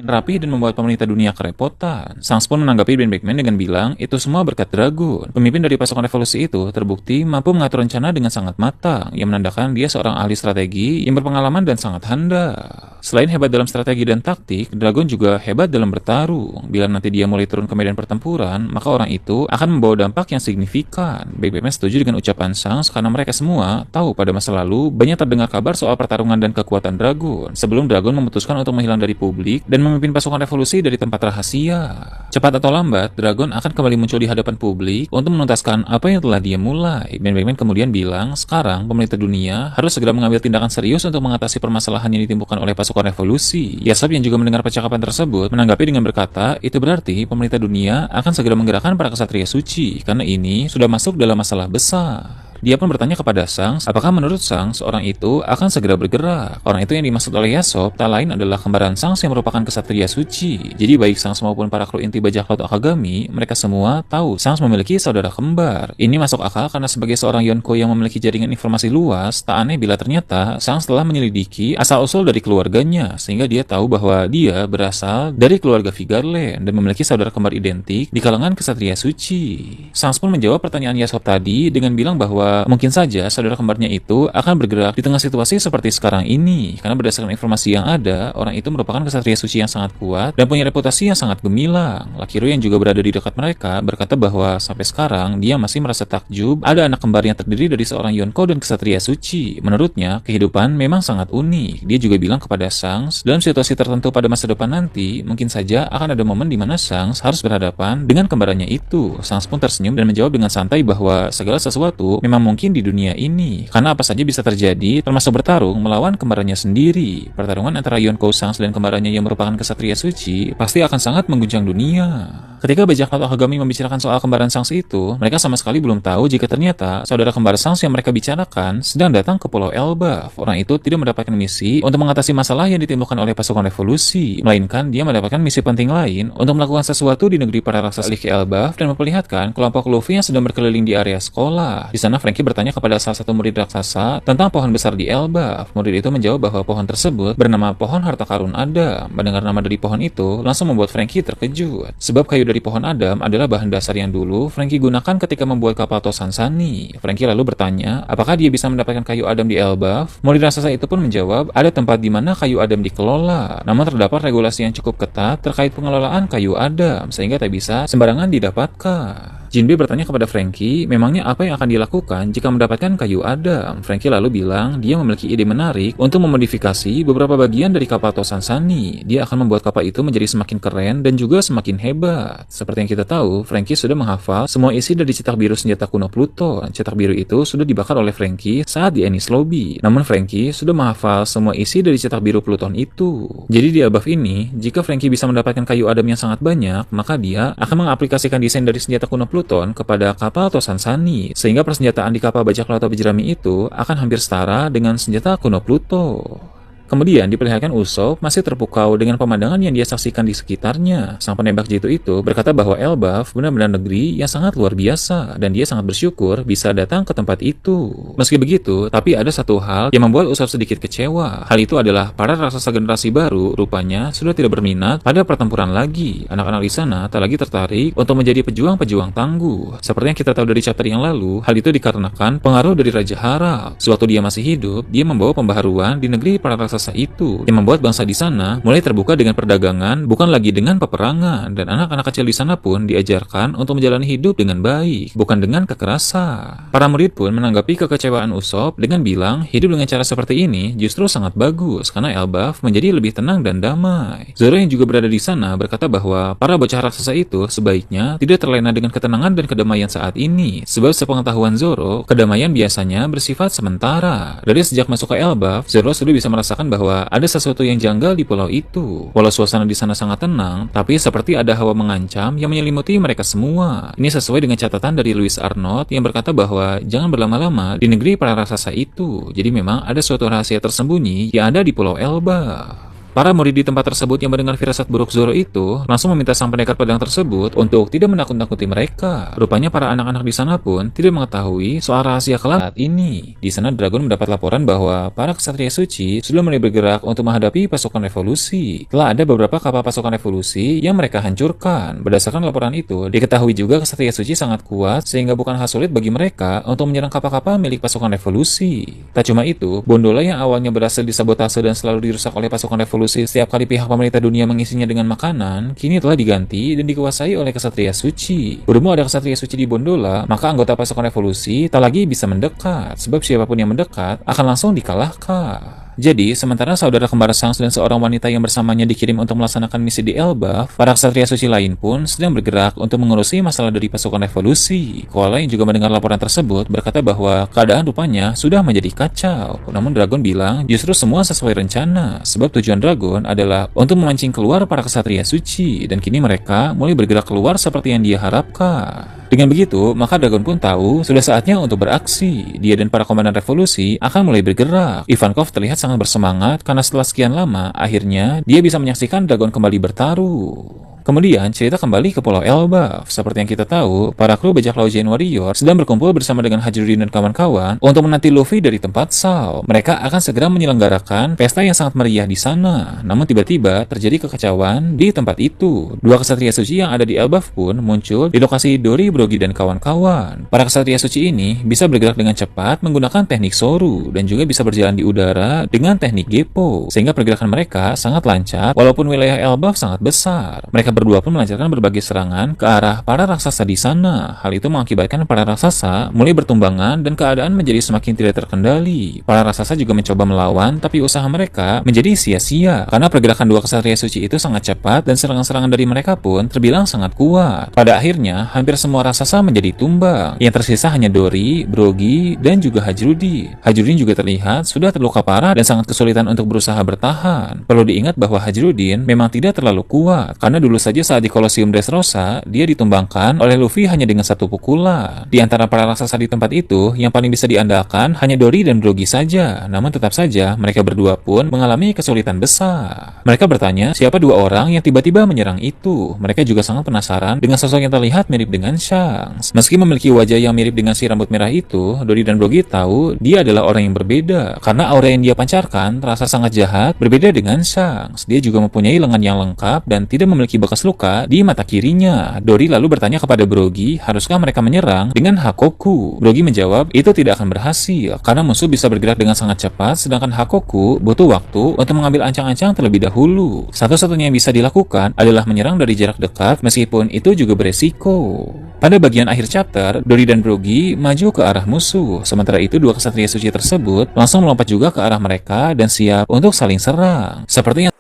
rapi dan membuat pemerintah dunia kerepotan. Sans pun menanggapi Ben Beckman dengan bilang, itu semua berkat Dragon. Pemimpin dari pasukan revolusi itu terbukti mampu mengatur rencana dengan sangat matang, yang menandakan dia seorang ahli strategi yang berpengalaman dan sangat handal. Selain hebat dalam strategi dan taktik, Dragon juga hebat dalam bertarung. Bila nanti dia mulai turun ke medan pertempuran, maka orang itu akan membawa dampak yang signifikan. Ben Beckman setuju dengan ucapan Sans karena mereka semua tahu pada masa lalu banyak terdengar kabar soal pertarungan dan kekuatan Dragon, sebelum Dragon memutuskan untuk menghilang dari publik dan memimpin pasukan revolusi dari tempat rahasia. Cepat atau lambat, Dragon akan kembali muncul di hadapan publik untuk menuntaskan apa yang telah dia mulai. Ben Beckman kemudian bilang, sekarang pemerintah dunia harus segera mengambil tindakan serius untuk mengatasi permasalahan yang ditimbulkan oleh pasukan revolusi. Yasop yang juga mendengar percakapan tersebut menanggapi dengan berkata, itu berarti pemerintah dunia akan segera menggerakkan para kesatria suci, karena ini sudah masuk dalam masalah besar. Dia pun bertanya kepada Sans, apakah menurut Sans orang itu akan segera bergerak. Orang itu yang dimaksud oleh Yasop tak lain adalah kembaran Sans yang merupakan kesatria suci. Jadi baik Sans maupun para kru inti bajak laut Akagami, mereka semua tahu Sans memiliki saudara kembar. Ini masuk akal karena sebagai seorang Yonko yang memiliki jaringan informasi luas, tak aneh bila ternyata Sans telah menyelidiki asal-usul dari keluarganya, sehingga dia tahu bahwa dia berasal dari keluarga Vigarland dan memiliki saudara kembar identik di kalangan kesatria suci. Sans pun menjawab pertanyaan Yasop tadi dengan bilang bahwa mungkin saja saudara kembarnya itu akan bergerak di tengah situasi seperti sekarang ini, karena berdasarkan informasi yang ada, orang itu merupakan kesatria suci yang sangat kuat dan punya reputasi yang sangat gemilang. Lakiru yang juga berada di dekat mereka berkata bahwa sampai sekarang dia masih merasa takjub ada anak kembar yang terdiri dari seorang Yonko dan kesatria suci. Menurutnya, kehidupan memang sangat unik. Dia juga bilang kepada Sans, dalam situasi tertentu pada masa depan nanti, mungkin saja akan ada momen di mana Sans harus berhadapan dengan kembarannya itu. Sans pun tersenyum dan menjawab dengan santai bahwa segala sesuatu memang mungkin di dunia ini, karena apa saja bisa terjadi, termasuk bertarung melawan kembarannya sendiri. Pertarungan antara Yonko Sans dan kembarannya yang merupakan kesatria suci pasti akan sangat mengguncang dunia. Ketika bajak laut Akagami membicarakan soal kembaran Sans itu, mereka sama sekali belum tahu jika ternyata saudara kembar Sans yang mereka bicarakan sedang datang ke Pulau Elbaf. Orang itu tidak mendapatkan misi untuk mengatasi masalah yang ditimbulkan oleh pasukan revolusi, melainkan dia mendapatkan misi penting lain untuk melakukan sesuatu di negeri para raksasa Lich Elbaf dan memperlihatkan kelompok Luffy yang sedang berkeliling di area sekolah. Di sana Franky bertanya kepada salah satu murid raksasa tentang pohon besar di Elbaf. Murid itu menjawab bahwa pohon tersebut bernama pohon harta karun Adam. Mendengar nama dari pohon itu langsung membuat Franky terkejut, sebab kayu dari pohon Adam adalah bahan dasar yang dulu Franky gunakan ketika membuat kapal Tosansani. Franky lalu bertanya, apakah dia bisa mendapatkan kayu Adam di Elbaf? Murid raksasa itu pun menjawab, ada tempat di mana kayu Adam dikelola, namun terdapat regulasi yang cukup ketat terkait pengelolaan kayu Adam, sehingga tak bisa sembarangan didapatkan. Jinbe bertanya kepada Franky, memangnya apa yang akan dilakukan jika mendapatkan kayu Adam? Franky lalu bilang dia memiliki ide menarik untuk memodifikasi beberapa bagian dari kapal Tosansani. Dia akan membuat kapal itu menjadi semakin keren dan juga semakin hebat. Seperti yang kita tahu, Franky sudah menghafal semua isi dari cetak biru senjata kuno Pluton. Cetak biru itu sudah dibakar oleh Franky saat di Enies Lobby. Namun Franky sudah menghafal semua isi dari cetak biru Pluton itu. Jadi di Elbaf ini, jika Franky bisa mendapatkan kayu Adam yang sangat banyak, maka dia akan mengaplikasikan desain dari senjata kuno Pluton kepada kapal Tosansani, sehingga persenjataan di kapal bajak laut topi jerami itu akan hampir setara dengan senjata kuno Pluto. Kemudian diperlihatkan Usopp masih terpukau dengan pemandangan yang dia saksikan di sekitarnya. Sang penembak jitu itu berkata bahwa Elbaf benar-benar negeri yang sangat luar biasa dan dia sangat bersyukur bisa datang ke tempat itu. Meski begitu, tapi ada satu hal yang membuat Usopp sedikit kecewa. Hal itu adalah para raksasa generasi baru rupanya sudah tidak berminat pada pertempuran lagi. Anak-anak di sana tak lagi tertarik untuk menjadi pejuang-pejuang tangguh. Seperti yang kita tahu dari chapter yang lalu, hal itu dikarenakan pengaruh dari Raja Harald. Sewaktu dia masih hidup, dia membawa pembaharuan di negeri para raksasa itu yang membuat bangsa di sana mulai terbuka dengan perdagangan, bukan lagi dengan peperangan, dan anak-anak kecil di sana pun diajarkan untuk menjalani hidup dengan baik, bukan dengan kekerasan. Para murid pun menanggapi kekecewaan Usopp dengan bilang, hidup dengan cara seperti ini justru sangat bagus karena Elbaf menjadi lebih tenang dan damai. Zoro yang juga berada di sana berkata bahwa para bocah raksasa itu sebaiknya tidak terlena dengan ketenangan dan kedamaian saat ini, sebab sepengetahuan Zoro, kedamaian biasanya bersifat sementara. Dari sejak masuk ke Elbaf, Zoro sudah bisa merasakan bahwa ada sesuatu yang janggal di pulau itu. Walau suasana di sana sangat tenang, tapi seperti ada hawa mengancam yang menyelimuti mereka semua. Ini sesuai dengan catatan dari Louis Arnold yang berkata bahwa jangan berlama-lama di negeri para raksasa itu. Jadi memang ada suatu rahasia tersembunyi yang ada di Pulau Elbaf. Para murid di tempat tersebut yang mendengar firasat buruk Zoro itu langsung meminta sang pendekar pedang tersebut untuk tidak menakut-nakuti mereka. Rupanya para anak-anak di sana pun tidak mengetahui soal rahasia kelam saat ini. Di sana Dragon mendapat laporan bahwa para ksatria suci sudah mulai bergerak untuk menghadapi pasukan revolusi. Telah ada beberapa kapal pasukan revolusi yang mereka hancurkan. Berdasarkan laporan itu, diketahui juga ksatria suci sangat kuat sehingga bukan hal sulit bagi mereka untuk menyerang kapal-kapal milik pasukan revolusi. Tak cuma itu, Bondola yang awalnya berhasil disabotase dan selalu dirusak oleh pasukan revolusi setiap kali pihak pemerintah dunia mengisinya dengan makanan, kini telah diganti dan dikuasai oleh ksatria suci. Berhubung ada ksatria suci di Bondola, maka anggota pasukan revolusi tak lagi bisa mendekat, sebab siapapun yang mendekat akan langsung dikalahkan. Jadi, sementara saudara kembar Shanks dan seorang wanita yang bersamanya dikirim untuk melaksanakan misi di Elbaf, para ksatria suci lain pun sedang bergerak untuk mengurusi masalah dari pasukan revolusi. Koala yang juga mendengar laporan tersebut berkata bahwa keadaan rupanya sudah menjadi kacau. Namun Dragon bilang justru semua sesuai rencana, sebab tujuan Dragon adalah untuk memancing keluar para ksatria suci, dan kini mereka mulai bergerak keluar seperti yang dia harapkan. Dengan begitu, maka Dragon pun tahu sudah saatnya untuk beraksi. Dia dan para komandan revolusi akan mulai bergerak. Ivankov terlihat sangat bersemangat karena setelah sekian lama, akhirnya dia bisa menyaksikan Dragon kembali bertaruh. Kemudian cerita kembali ke Pulau Elbaf. Seperti yang kita tahu, para kru bajak laut Giant Warrior sedang berkumpul bersama dengan Hajirudin dan kawan-kawan untuk menanti Luffy dari tempat Sao. Mereka akan segera menyelenggarakan pesta yang sangat meriah di sana. Namun tiba-tiba terjadi kekacauan di tempat itu. Dua ksatria suci yang ada di Elbaf pun muncul di lokasi Dori, Brogy, dan kawan-kawan. Para ksatria suci ini bisa bergerak dengan cepat menggunakan teknik Soru dan juga bisa berjalan di udara dengan teknik Geppo, sehingga pergerakan mereka sangat lancar walaupun wilayah Elbaf sangat besar. Mereka berdua pun melancarkan berbagai serangan ke arah para raksasa di sana. Hal itu mengakibatkan para raksasa mulai bertumbangan dan keadaan menjadi semakin tidak terkendali. Para raksasa juga mencoba melawan, tapi usaha mereka menjadi sia-sia karena pergerakan dua ksatria suci itu sangat cepat dan serangan-serangan dari mereka pun terbilang sangat kuat. Pada akhirnya, hampir semua raksasa menjadi tumbang. Yang tersisa hanya Dori, Brogy, dan juga Hajirudin. Hajirudin juga terlihat sudah terluka parah dan sangat kesulitan untuk berusaha bertahan. Perlu diingat bahwa Hajirudin memang tidak terlalu kuat karena dulu saja saat di Colosseum Dressrosa, dia ditumbangkan oleh Luffy hanya dengan satu pukulan. Di antara para raksasa di tempat itu, yang paling bisa diandalkan hanya Dori dan Brogy saja. Namun tetap saja, mereka berdua pun mengalami kesulitan besar. Mereka bertanya, siapa dua orang yang tiba-tiba menyerang itu? Mereka juga sangat penasaran dengan sosok yang terlihat mirip dengan Shanks. Meski memiliki wajah yang mirip dengan si rambut merah itu, Dori dan Brogy tahu dia adalah orang yang berbeda. Karena aura yang dia pancarkan terasa sangat jahat, berbeda dengan Shanks. Dia juga mempunyai lengan yang lengkap dan tidak memiliki bekas luka di mata kirinya. Dori lalu bertanya kepada Brogy, haruskah mereka menyerang dengan Hakoku? Brogy menjawab, itu tidak akan berhasil karena musuh bisa bergerak dengan sangat cepat, sedangkan Hakoku butuh waktu untuk mengambil ancang-ancang terlebih dahulu. Satu-satunya yang bisa dilakukan adalah menyerang dari jarak dekat, meskipun itu juga beresiko. Pada bagian akhir chapter, Dori dan Brogy maju ke arah musuh. Sementara itu, dua ksatria suci tersebut langsung melompat juga ke arah mereka dan siap untuk saling serang. Seperti yang